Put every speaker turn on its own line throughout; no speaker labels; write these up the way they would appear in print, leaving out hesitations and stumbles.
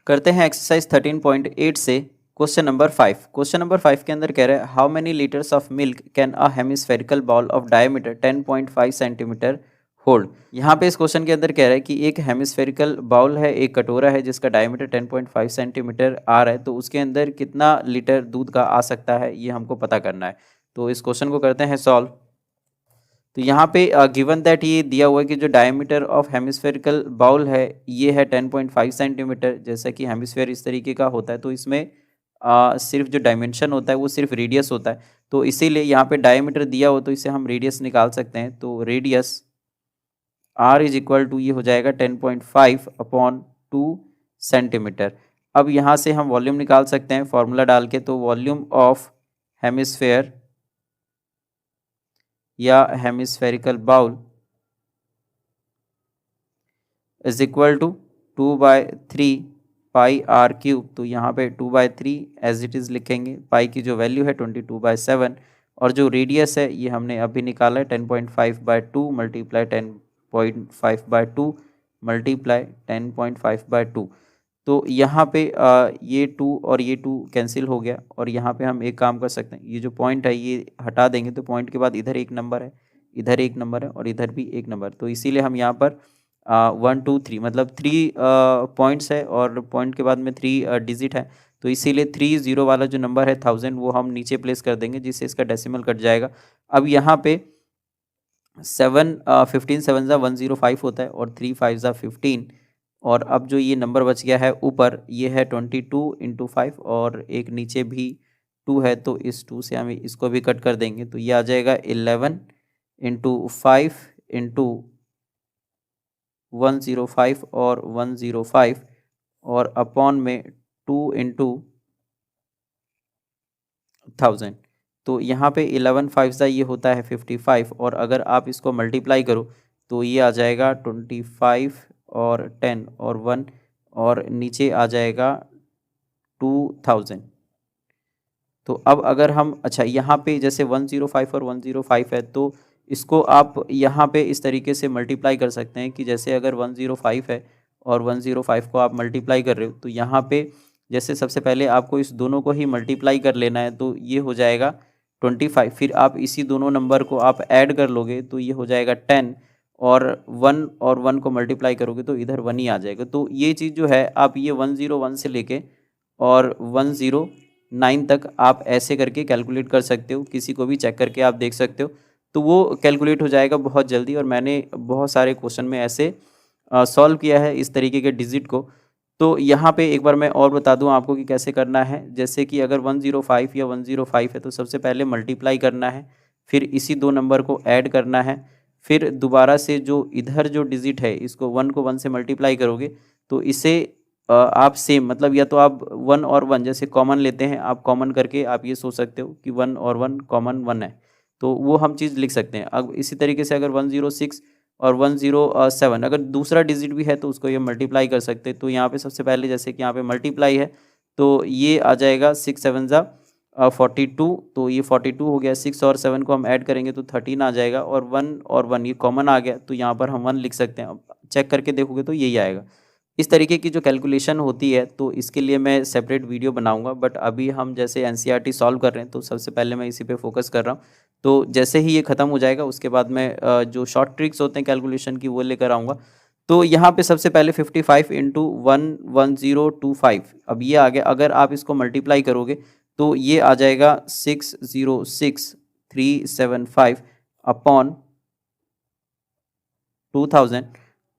करते हैं एक्सरसाइज 13.8 से क्वेश्चन नंबर 5। क्वेश्चन नंबर 5 के अंदर कह रहे हैं how many litres of milk can a hemispherical bowl of diameter 10.5 centimetre hold. यहाँ पे इस क्वेश्चन के अंदर कह रहा है कि एक हेमिस्फेरिकल बाउल है, एक कटोरा है जिसका डायमीटर 10.5 सेंटीमीटर आ रहा है, तो उसके अंदर कितना लीटर दूध का आ सकता है ये हमको पता करना है। तो इस क्वेश्चन को करते हैं सॉल्व। तो यहाँ पे गिवन दैट ये दिया हुआ है कि जो डायमीटर ऑफ हेमिस्फेरिकल बाउल है ये है 10.5 सेंटीमीटर। जैसा कि हेमिस्फेयर इस तरीके का होता है तो इसमें सिर्फ जो डायमेंशन होता है वो सिर्फ रेडियस होता है, तो इसीलिए यहाँ पे डायमीटर दिया हो तो इसे हम रेडियस निकाल सकते हैं। तो radius r is equal to ये हो जाएगा 10.5/2 सेंटीमीटर। अब यहाँ से हम वॉल्यूम निकाल सकते हैं फॉर्मूला डाल के। तो वॉल्यूम ऑफ हेमिस्फेयर या hemispherical bowl is equal to 2/3 pi r cube. तो यहाँ पे 2/3 एज इट इज़ लिखेंगे। पाई की जो वैल्यू है 22/7 और जो रेडियस है ये हमने अभी निकाला है 10.5/2 मल्टीप्लाई 10.5/2 मल्टीप्लाई 10.5/2। तो यहाँ पे ये 2 और ये 2 कैंसिल हो गया और यहाँ पे हम एक काम कर सकते हैं, ये जो पॉइंट है ये हटा देंगे तो पॉइंट के बाद इधर एक नंबर है, इधर एक नंबर है और इधर भी एक नंबर। तो इसीलिए हम यहाँ पर 1 2 3 मतलब 3 पॉइंट्स है और पॉइंट के बाद में 3 डिजिट है, तो इसीलिए 30 वाला जो नंबर है 1000 वो हम नीचे प्लेस कर देंगे जिससे इसका डेसिमल कट जाएगा। अब यहाँ पे 15 7 105 होता है और 3 5 15 और अब जो ये नंबर बच गया है ऊपर ये है 22 × 5 और एक नीचे भी 2 है, तो इस 2 से हम इसको भी कट कर देंगे तो ये आ जाएगा 11 × 5 × 105 और 105 और अपॉन में 2 × 1000। तो यहाँ पे 11 5 ये होता है 55 और अगर आप इसको मल्टीप्लाई करो तो ये आ जाएगा 25 और 10 और 1 और नीचे आ जाएगा 2000। तो अब अगर हम अच्छा यहाँ पे जैसे 105 और 105 है तो इसको आप यहाँ पे इस तरीके से मल्टीप्लाई कर सकते हैं कि जैसे अगर 105 है और 105 को आप मल्टीप्लाई कर रहे हो तो यहाँ पे जैसे सबसे पहले आपको इस दोनों को ही मल्टीप्लाई कर लेना है तो ये हो जाएगा 25। फिर आप इसी दोनों नंबर को आप ऐड कर लोगे तो ये हो जाएगा 10 और 1 को मल्टीप्लाई करोगे तो इधर 1 ही आ जाएगा। तो ये चीज़ जो है आप ये 101 से लेके और 109 तक आप ऐसे करके कैलकुलेट कर सकते हो, किसी को भी चेक करके आप देख सकते हो तो वो कैलकुलेट हो जाएगा बहुत जल्दी। और मैंने बहुत सारे क्वेश्चन में ऐसे सॉल्व किया है इस तरीके के डिजिट को। तो यहाँ पे एक बार मैं और बता दूँ आपको कि कैसे करना है। जैसे कि अगर 105 या 105 है तो सबसे पहले मल्टीप्लाई करना है, फिर इसी दो नंबर को ऐड करना है, फिर दोबारा से जो इधर जो डिजिट है इसको 1 को 1 से मल्टीप्लाई करोगे तो इसे आप सेम मतलब या तो आप 1 और 1 जैसे कॉमन लेते हैं, आप कॉमन करके आप ये सोच सकते हो कि 1 और 1 कॉमन 1 है तो वो हम चीज़ लिख सकते हैं। अब इसी तरीके से अगर 106 और 107 अगर दूसरा डिजिट भी है तो उसको ये मल्टीप्लाई कर सकते हैं। तो यहाँ पे सबसे पहले जैसे कि यहाँ पे मल्टीप्लाई है तो ये आ जाएगा 6 7 42, तो ये 42 हो गया। 6 और 7 को हम ऐड करेंगे तो 13 आ जाएगा और 1 ये कॉमन आ गया तो यहाँ पर हम 1 लिख सकते हैं। अब चेक करके देखोगे तो यही आएगा। इस तरीके की जो कैलकुलेशन होती है तो इसके लिए मैं सेपरेट वीडियो बनाऊंगा, बट अभी हम जैसे एनसीईआरटी सॉल्व कर रहे हैं तो सबसे पहले मैं इसी पे फोकस कर रहा हूँ। तो जैसे ही ये ख़त्म हो जाएगा उसके बाद मैं जो शॉर्ट ट्रिक्स होते हैं कैलकुलेशन की वो लेकर आऊँगा। तो यहाँ पे सबसे पहले 55 × 11025 अब ये आ गया। अगर आप इसको मल्टीप्लाई करोगे तो ये आ जाएगा 606375 अपॉन 2000।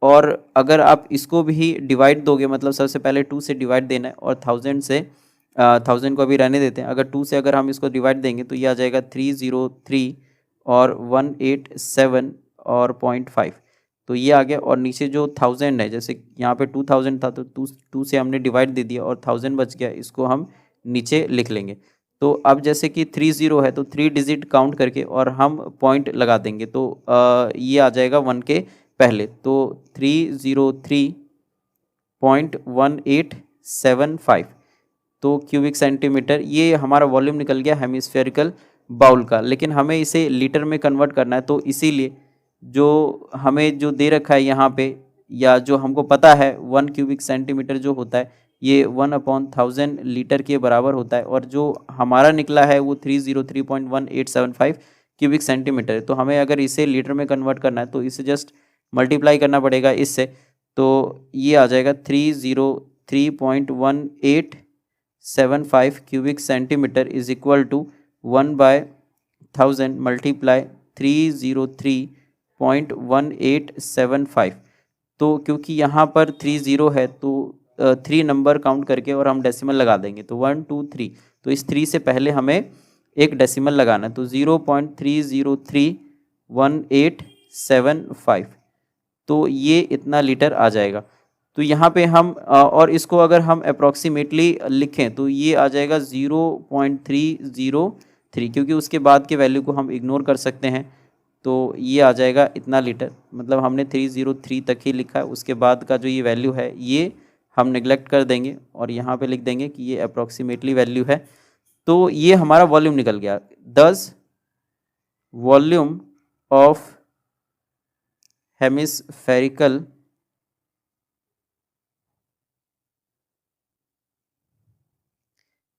और अगर आप इसको भी डिवाइड दोगे मतलब सबसे पहले 2 से डिवाइड देना है और 1000 से 1000 को अभी रहने देते हैं। अगर 2 से अगर हम इसको डिवाइड देंगे तो ये आ जाएगा 303 और 187 और 0.5 तो ये आ गया। और नीचे जो 1000 है जैसे यहाँ पे 2000 था तो 2 से हमने डिवाइड दे दिया और 1000 बच गया, इसको हम नीचे लिख लेंगे। तो अब जैसे कि 30 है तो 3 डिजिट काउंट करके और हम पॉइंट लगा देंगे तो ये आ जाएगा 1 के पहले। तो 303.1875 तो क्यूबिक सेंटीमीटर ये हमारा वॉल्यूम निकल गया हेमिस्फेरिकल बाउल का। लेकिन हमें इसे लीटर में कन्वर्ट करना है तो इसीलिए जो हमें जो दे रखा है यहाँ पे या जो हमको पता है 1 क्यूबिक सेंटीमीटर जो होता है ये 1/1000 लीटर के बराबर होता है, और जो हमारा निकला है वो 303.1875 क्यूबिक सेंटीमीटर है। तो हमें अगर इसे लीटर में कन्वर्ट करना है तो इसे जस्ट मल्टीप्लाई करना पड़ेगा इससे, तो ये आ जाएगा 303.1875 cubic centimetre is equal to 1/1000 multiply 303.1875। तो क्योंकि यहाँ पर 30 है तो 3 नंबर काउंट करके और हम डेसिमल लगा देंगे, तो 1 2 3, तो इस 3 से पहले हमें एक डेसिमल लगाना है, तो 0.3031875, तो ये इतना लीटर आ जाएगा। तो यहाँ पे हम और इसको अगर हम अप्रॉक्सीमेटली लिखें तो ये आ जाएगा 0.303, क्योंकि उसके बाद के वैल्यू को हम इग्नोर कर सकते हैं, तो ये आ जाएगा इतना लीटर। मतलब हमने 303 तक ही लिखा है, उसके बाद का जो ये वैल्यू है ये हम नेग्लेक्ट कर देंगे और यहाँ पे लिख देंगे कि ये अप्रॉक्सीमेटली वैल्यू है। तो ये हमारा वॉल्यूम निकल गया। दस वॉल्यूम ऑफ हेमिस्फेरिकल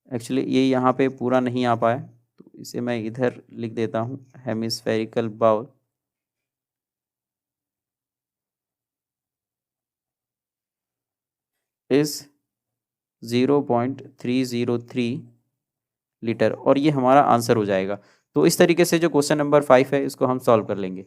एक्चुअली ये यहाँ पे पूरा नहीं आ पाया, तो इसे मैं इधर लिख देता हूँ, हेमिस्फेरिकल बाउल इज 0.303 लीटर, और ये हमारा आंसर हो जाएगा। तो इस तरीके से जो क्वेश्चन नंबर 5 है इसको हम सॉल्व कर लेंगे।